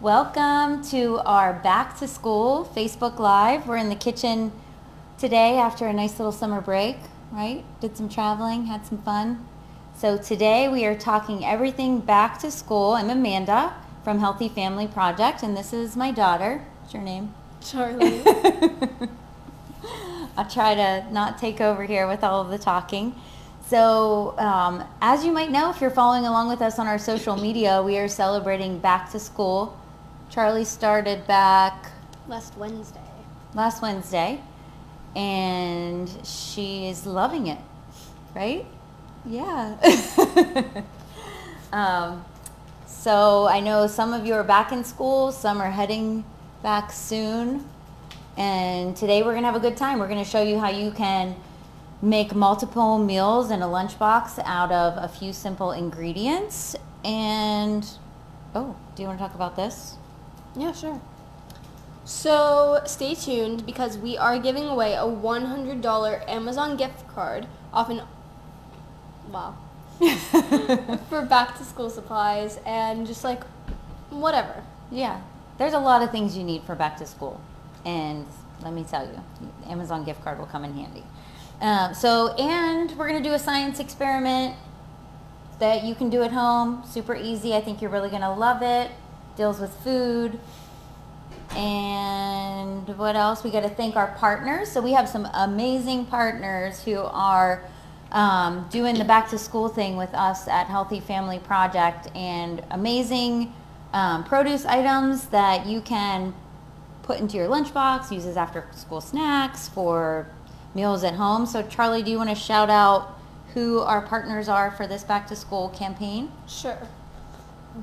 Welcome to our Back to School Facebook Live. We're in the kitchen today after a nice little summer break, right? Did some traveling, had some fun. So today we are talking everything back to school. I'm Amanda from Healthy Family Project, and this is my daughter. What's your name? Charlie. I'll try to not take over here with all of the talking. So as you might know, if you're following along with us on our social media, we are celebrating back to school. Charlie started back Last Wednesday, and she is loving it, right? Yeah. So I know some of you are back in school, some are heading back soon, and today we're going to have a good time. We're going to show you how you can make multiple meals in a lunchbox out of a few simple ingredients. And, oh, do you want to talk about this? Yeah, sure. So stay tuned because we are giving away a $100 Amazon gift card for back to school supplies and just like whatever. Yeah, there's a lot of things you need for back to school. And let me tell you, the Amazon gift card will come in handy. And we're going to do a science experiment that you can do at home. Super easy. I think you're really going to love it. Deals with food. And what else? We got to thank our partners. So we have some amazing partners who are doing the back to school thing with us at Healthy Family Project, and amazing produce items that you can put into your lunchbox, use as after school snacks, for meals at home. So Charlie, do you want to shout out who our partners are for this back to school campaign? Sure.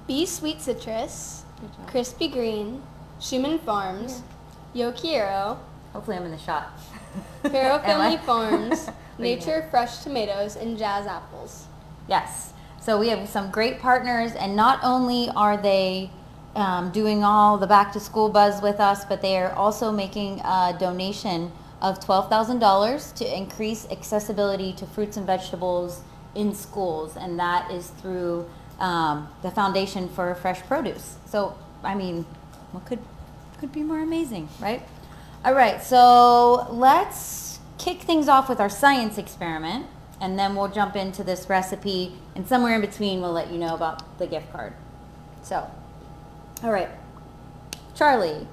Be Sweet Citrus, Crispy Green, Schumann Farms, Yo Quiero, Hopefully I'm in the shot. Faro Am Family I? Farms, What do you Nature Fresh Tomatoes, and Jazz Apples. Yes. So we have some great partners, and not only are they doing all the back to school buzz with us, but they are also making a donation of $12,000 to increase accessibility to fruits and vegetables in schools, and that is through the Foundation for Fresh Produce. So, I mean, what could be more amazing, right? All right, so let's kick things off with our science experiment, and then we'll jump into this recipe, and somewhere in between we'll let you know about the gift card. So, all right, Charlie,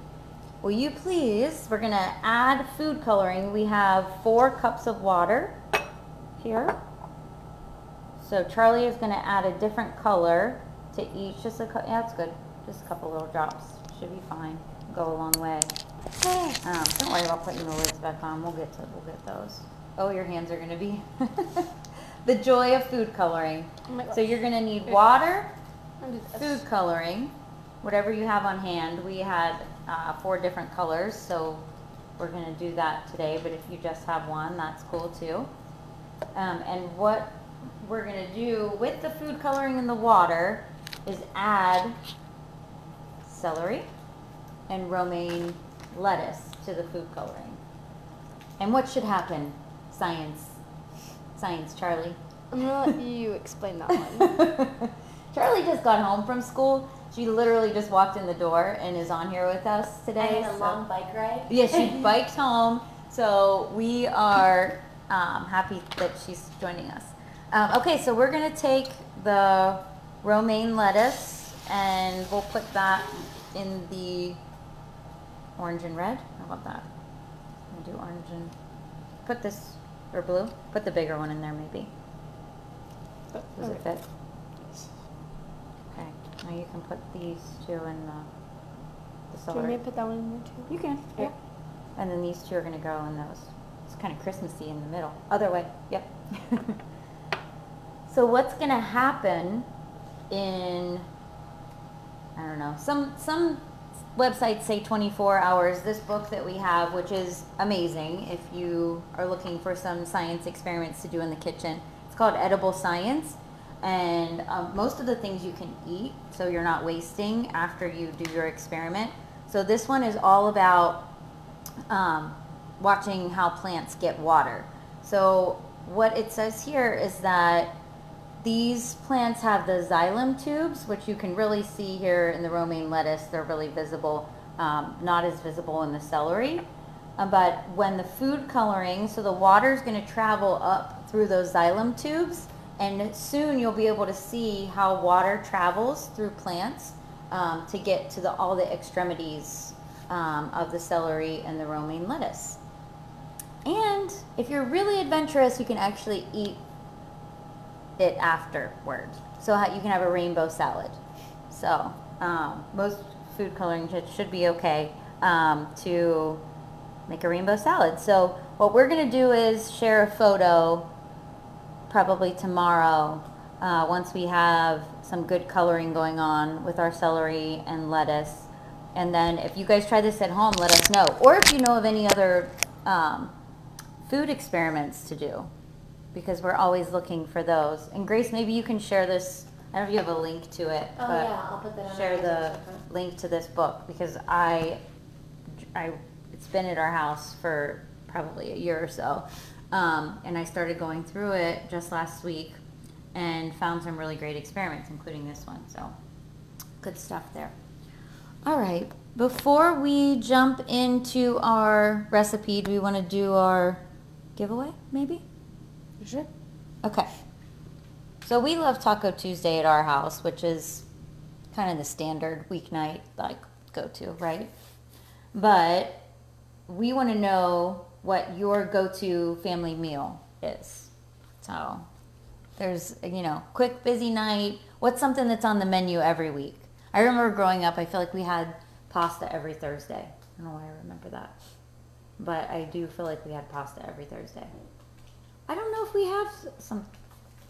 will you please, we're gonna add food coloring. We have 4 cups of water here. So Charlie is gonna add a different color to each, yeah, that's good. Just a couple little drops, should be fine, go a long way. Don't worry about putting the lids back on, we'll get those. Oh, your hands are gonna be, the joy of food coloring. Oh my gosh. So you're gonna need water, I'll do this. food coloring, whatever you have on hand. We had 4 different colors, so we're going to do that today, but if you just have one, that's cool too. And what we're going to do with the food coloring and the water is add celery and romaine lettuce to the food coloring. And what should happen? Science, Charlie. I'm gonna let you explain that one. Charlie just got home from school. She literally just walked in the door and is on here with us today. I had a long bike ride. Yeah, she biked home. So we are happy that she's joining us. Okay, so we're going to take the romaine lettuce and we'll put that in the orange and red. How about that? We'll do orange and put this, or blue. Put the bigger one in there maybe. Does it fit? Okay, now you can put these 2 in the Do you want celery. me to put that one in there too? You can. Yeah. Yep. And then these 2 are going to go in those. It's kind of Christmassy in the middle. Other way. Yep. So what's going to happen in, I don't know, some websites say 24 hours. This book that we have, which is amazing if you are looking for some science experiments to do in the kitchen, it's called Edible Science. And most of the things you can eat, so you're not wasting after you do your experiment. So this one is all about watching how plants get water. So what it says here is that these plants have the xylem tubes, which you can really see here in the romaine lettuce. They're really visible, not as visible in the celery. But when the food coloring, so the water is going to travel up through those xylem tubes, and soon you'll be able to see how water travels through plants to get to all the extremities of the celery and the romaine lettuce. And if you're really adventurous, you can actually eat it afterward. So you can have a rainbow salad. So most food coloring should be okay to make a rainbow salad. So what we're going to do is share a photo probably tomorrow once we have some good coloring going on with our celery and lettuce. And then if you guys try this at home, let us know. Or if you know of any other food experiments to do, because we're always looking for those. And Grace, maybe you can share this. I don't know if you have a link to it. Oh but yeah, I'll put that on. share the link to this book, because it's been at our house for probably a year or so. And I started going through it just last week and found some really great experiments, including this one. So good stuff there. All right. Before we jump into our recipe, do we want to do our giveaway, maybe? Sure. Okay. So we love Taco Tuesday at our house, which is kind of the standard weeknight go-to, right? But we want to know what your go-to family meal is. So there's, quick, busy night. What's something that's on the menu every week? I remember growing up, I feel like we had pasta every Thursday. I don't know why I remember that. But I do feel like we had pasta every Thursday. I don't know if we have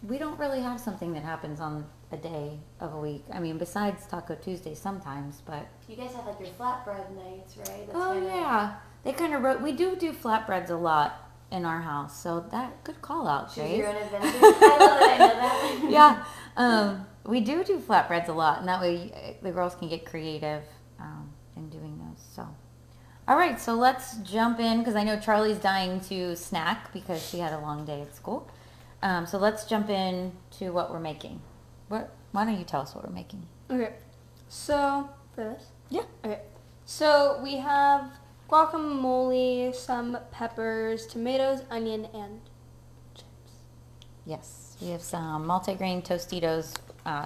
we don't really have something that happens on a day of a week. I mean, besides Taco Tuesday sometimes, but. You guys have like your flatbread nights, right? That's Yeah. They kind of we do flatbreads a lot in our house. So good call out, Choose Grace. your own adventure. I love that I know that. Yeah. We do flatbreads a lot, and that way the girls can get creative in doing those. So. All right, so let's jump in, because I know Charlie's dying to snack because she had a long day at school. So let's jump in to what we're making. Why don't you tell us what we're making? Okay. So, for this? Yeah. Okay. So, we have guacamole, some peppers, tomatoes, onion, and chips. Yes, we have some multigrain Tostitos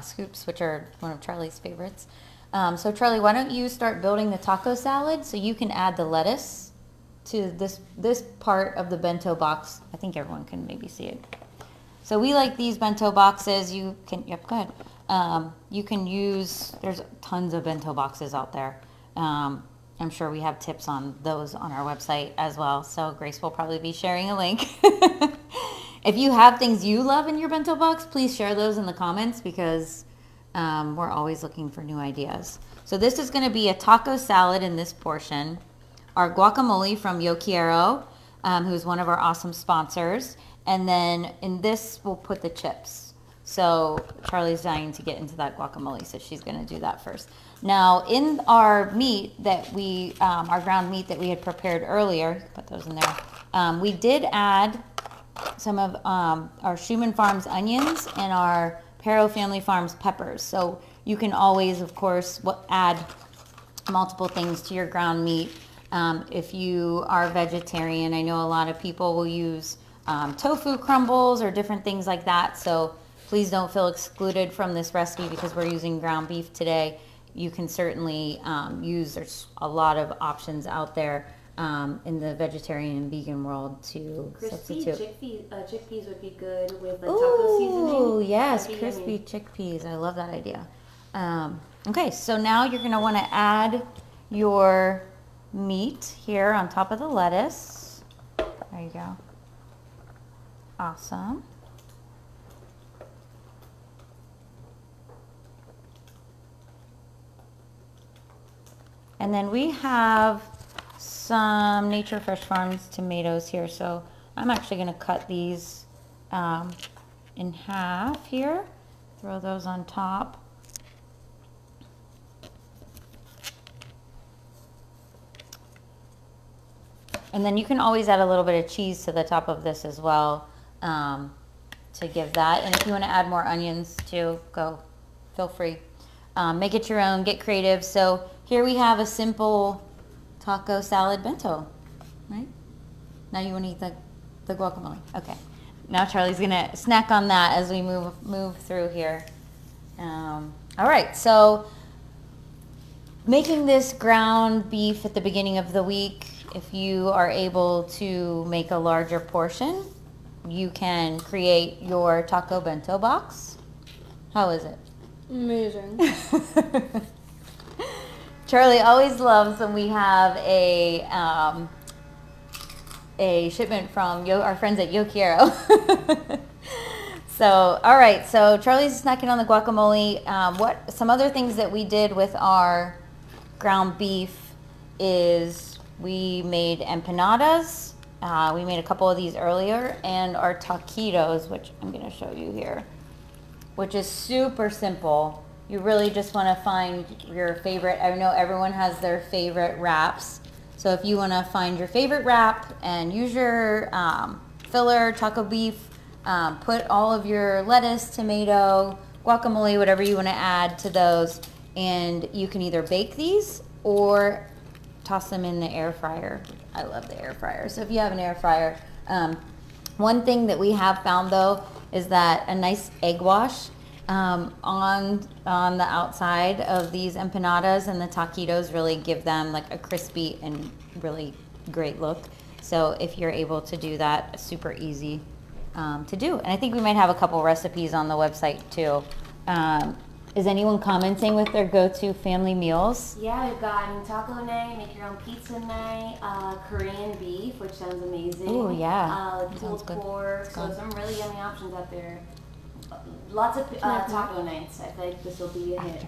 scoops, which are one of Charlie's favorites. So Charlie, why don't you start building the taco salad so you can add the lettuce to this part of the bento box. I think everyone can maybe see it. So we like these bento boxes. Go ahead. You can use, there's tons of bento boxes out there. I'm sure we have tips on those on our website as well. So Grace will probably be sharing a link. If you have things you love in your bento box, please share those in the comments, because we're always looking for new ideas. So this is going to be a taco salad in this portion. Our guacamole from Yo Quiero, who's one of our awesome sponsors. And then in this, we'll put the chips. So Charlie's dying to get into that guacamole, so she's going to do that first. Now, in our meat that our ground meat that we had prepared earlier, put those in there, we did add some of our Schumann Farms onions and our Pero Family Farms peppers. So you can always, of course, add multiple things to your ground meat. If you are vegetarian, I know a lot of people will use tofu crumbles or different things like that. So please don't feel excluded from this recipe because we're using ground beef today. You can certainly there's a lot of options out there in the vegetarian and vegan world to substitute. Crispy chickpeas would be good with like taco seasoning. Oh, yes, That'd be crispy yummy. chickpeas. I love that idea. Okay, so now you're going to want to add your meat here on top of the lettuce. There you go. Awesome. And then we have some Nature Fresh Farms tomatoes here. So I'm actually going to cut these in half here. Throw those on top. And then you can always add a little bit of cheese to the top of this as well. to give that. And if you want to add more onions too, feel free. Make it your own, get creative. So here we have a simple taco salad bento, right? Now you want to eat the guacamole. Okay. Now Charlie's gonna snack on that as we move through here. All right, so making this ground beef at the beginning of the week, if you are able to make a larger portion, you can create your taco bento box. How is it? Amazing. Charlie always loves when we have a shipment from our friends at Yo Quiero. So, all right. So Charlie's snacking on the guacamole. Some other things that we did with our ground beef is we made empanadas. We made a couple of these earlier, and our taquitos, which I'm going to show you here, which is super simple. You really just want to find your favorite. I know everyone has their favorite wraps. So if you want to find your favorite wrap and use your filler, taco beef, put all of your lettuce, tomato, guacamole, whatever you want to add to those, and you can either bake these or toss them in the air fryer. I love the air fryer. So if you have an air fryer, one thing that we have found though is that a nice egg wash on the outside of these empanadas and the taquitos really give them like a crispy and really great look. So if you're able to do that, super easy to do. And I think we might have a couple recipes on the website too. Is anyone commenting with their go-to family meals? Yeah, we've got taco night, make your own pizza night, Korean beef, which sounds amazing. Oh yeah, pulled pork. So some really yummy options out there. Lots of taco nights. I feel like this will be a hit.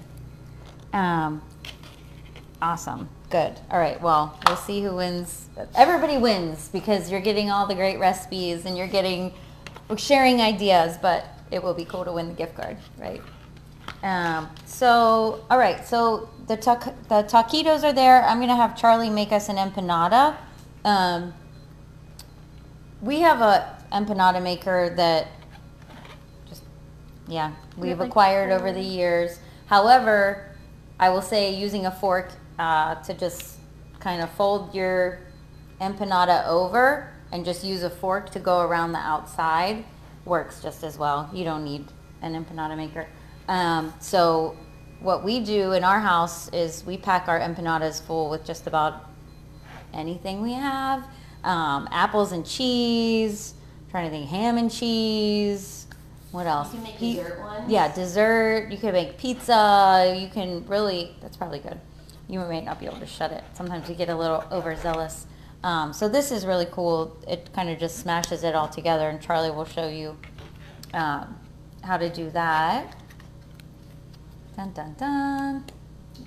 Awesome. Good. All right. Well, we'll see who wins. Everybody wins because you're getting all the great recipes and we're sharing ideas, but it will be cool to win the gift card, right? So, all right. So the taquitos are there. I'm going to have Charlie make us an empanada. We have a empanada maker that we've acquired over the years. However, I will say using a fork to just kind of fold your empanada over and just use a fork to go around the outside works just as well. You don't need an empanada maker. So what we do in our house is we pack our empanadas full with just about anything we have. Apples and cheese, trying to think, ham and cheese. What else? You can make dessert ones. Yeah, dessert. You can make pizza. You can really, that's probably good. You might not be able to shut it. Sometimes you get a little overzealous. So this is really cool. It kind of just smashes it all together, and Charlie will show you how to do that. Dun, dun, dun.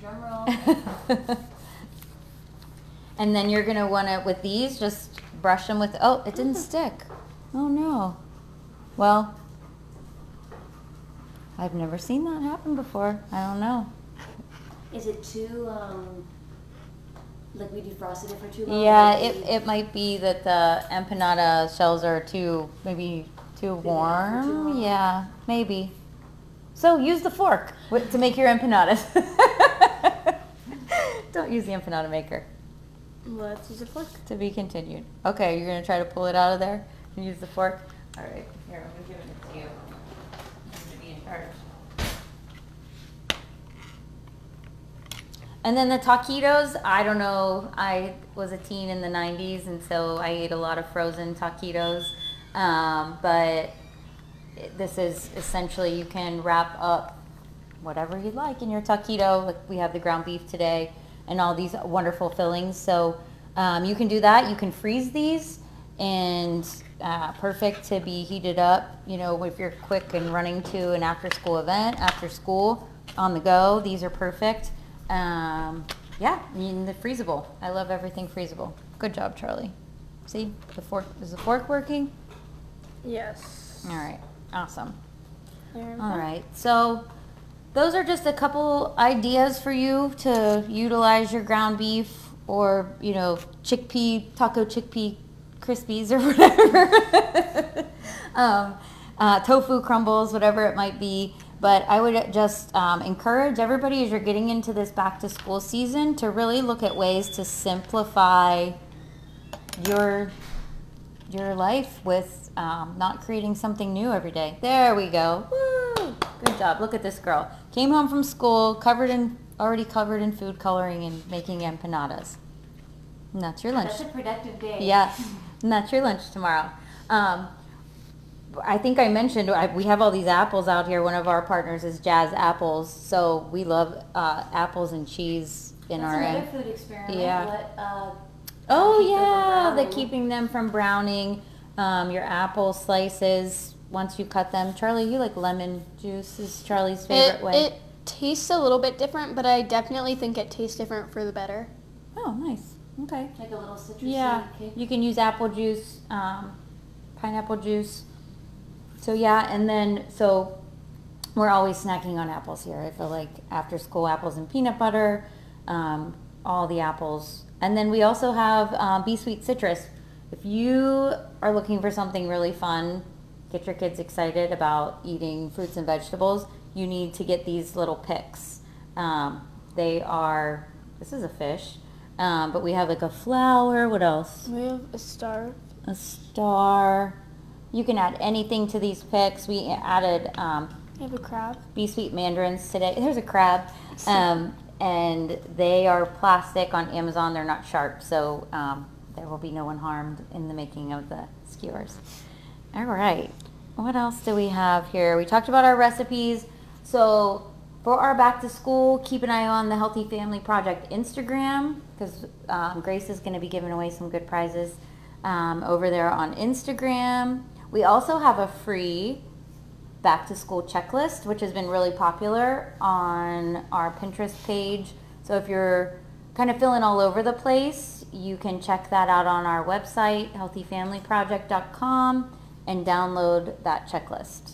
Drum roll. And then you're going to want to, with these, just brush them with, oh, it didn't stick. Oh, no. Well, I've never seen that happen before. I don't know. Is it too, like we defrosted it for too long? Yeah, it might be that the empanada shells are maybe too warm. Yeah, maybe. So use the fork to make your empanadas. Don't use the empanada maker. Let's use a fork. To be continued. Okay, you're going to try to pull it out of there and use the fork? All right, here, I'm giving it to you. To be in charge. And then the taquitos, I don't know, I was a teen in the 90s, and so I ate a lot of frozen taquitos. But this is essentially, you can wrap up whatever you'd like in your taquito. Like we have the ground beef today and all these wonderful fillings. So you can do that. You can freeze these, and perfect to be heated up, you know, if you're quick and running to an after-school event, after school, on the go. These are perfect. Yeah, I mean, the freezable. I love everything freezable. Good job, Charlie. See, is the fork working? Yes. All right, awesome. There we All go. right, so those are just a couple ideas for you to utilize your ground beef, or, you know, taco chickpea crispies or whatever. tofu crumbles, whatever it might be. But I would just encourage everybody as you're getting into this back to school season to really look at ways to simplify your life with not creating something new every day. There we go. Woo! Good job. Look at this girl. Came home from school, already covered in food coloring and making empanadas. And that's your lunch. That's a productive day. Yeah, and that's your lunch tomorrow. I think I mentioned we have all these apples out here. One of our partners is Jazz Apples, so we love apples and cheese in That's our another food experiment. Yeah. What, Oh keep them from yeah, the browning. keeping them from browning. Your apple slices once you cut them. Charlie, you like lemon juice? Is Charlie's favorite way? It tastes a little bit different, but I definitely think it tastes different for the better. Oh, nice. Okay. Like a little citrusy Yeah, kick. you can use apple juice, pineapple juice. So yeah, and then so we're always snacking on apples here. I feel like after school apples and peanut butter, all the apples. And then we also have Be Sweet Citrus. If you are looking for something really fun, get your kids excited about eating fruits and vegetables, you need to get these little picks. This is a fish, but we have like a flower. What else? We have a star. A star. You can add anything to these picks. We added We have a crab. Be Sweet mandarins today. There's a crab. And they are plastic on Amazon. They're not sharp, so there will be no one harmed in the making of the skewers. All right. What else do we have here? We talked about our recipes. So for our back to school, keep an eye on the Healthy Family Project Instagram because Grace is going to be giving away some good prizes over there on Instagram. We also have a free back to school checklist, which has been really popular on our Pinterest page. So if you're kind of feeling all over the place, you can check that out on our website, healthyfamilyproject.com, and download that checklist.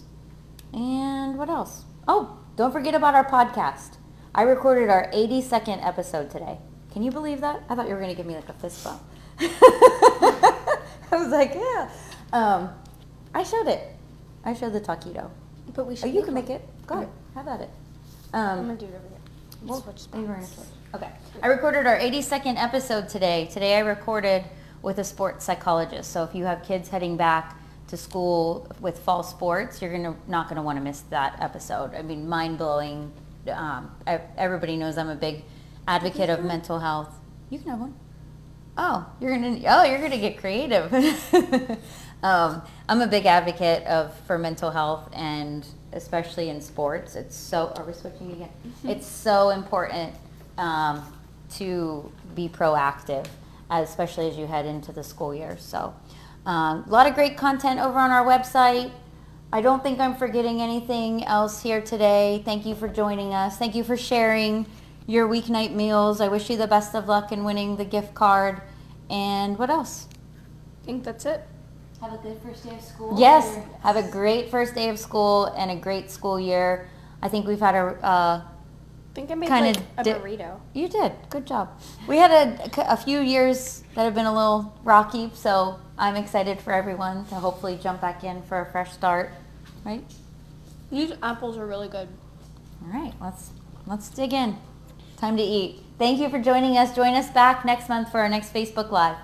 And what else? Oh, don't forget about our podcast. I recorded our 82nd episode today. Can you believe that? I thought you were going to give me like a fist bump. I was like, yeah. I showed it. I showed the taquito. But we should. Oh, you can make it. Go ahead. Have at it. I'm gonna do it over here. Well, Switch you were in a spots. switch. Okay. I recorded our 82nd episode today. Today I recorded with a sports psychologist. So if you have kids heading back to school with fall sports, you're not gonna want to miss that episode. I mean, mind blowing. Everybody knows I'm a big advocate of mental health. You can have one. Oh, you're gonna get creative. I'm a big advocate for mental health, and especially in sports. Are we switching again? It's so important to be proactive, especially as you head into the school year. So a lot of great content over on our website. I don't think I'm forgetting anything else here today. Thank you for joining us. Thank you for sharing your weeknight meals. I wish you the best of luck in winning the gift card. And what else? I think that's it. Have a good first day of school. Yes, or- have a great first day of school and a great school year. I think we've had I think I made Kinda like a di- burrito. you did, good job. We had a few years that have been a little rocky, so I'm excited for everyone to hopefully jump back in for a fresh start, right? These apples are really good. All right, let's dig in. Time to eat. Thank you for joining us. Join us back next month for our next Facebook Live.